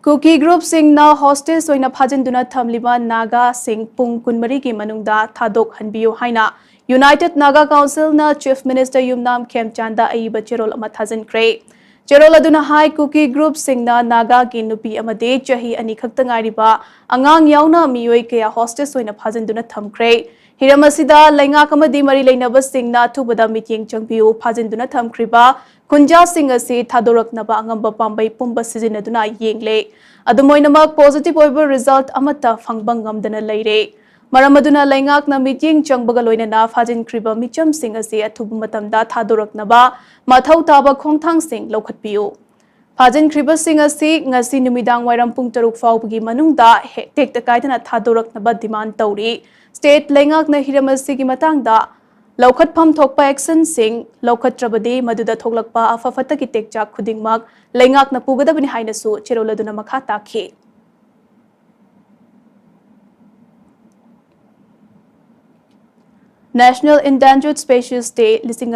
Cookie group sing na hostage soina phajinduna thamliba Naga sing pung kunmari ki manungda thadok hanbiyo haina United Naga Council na Chief Minister Yumnam Khemchanda aiba Cherol ama Thajinkhre Cherol aduna hai cookie group sing na Naga ki nupi amade chahi ani khakta ngairiba angang yauna miyoi kaya hostage soina phajinduna thamkhre Hiramasida lainga kamadi mari lainaba sing na thubada mityeng changbiyo phajinduna thamkhriba Kunja sing asi thadoraknaba angamba pambai pumba sizinaduna yengle Adumoinamak positive over result amata fangbang ngamdana leire Maramaduna laingakna mityeng changbaga loinana Thajinkhriba micham sing asi athubu matamda thadoraknaba mathau taba khongthang sing lokhatpiyo Thajinkhriba sing asi ngasi numidang wairam pung 6 faubagi manungda tekta kaidana thadoraknaba demand tawri state laingakna hiramasi gi matangda Laukhatpham thokpa action sing laukhatrabadi maduda thoklakpa afafata ki tekchak khudingmak laingakna pugadabani hainasu cheroladuna makha takhi National Endangered Species Day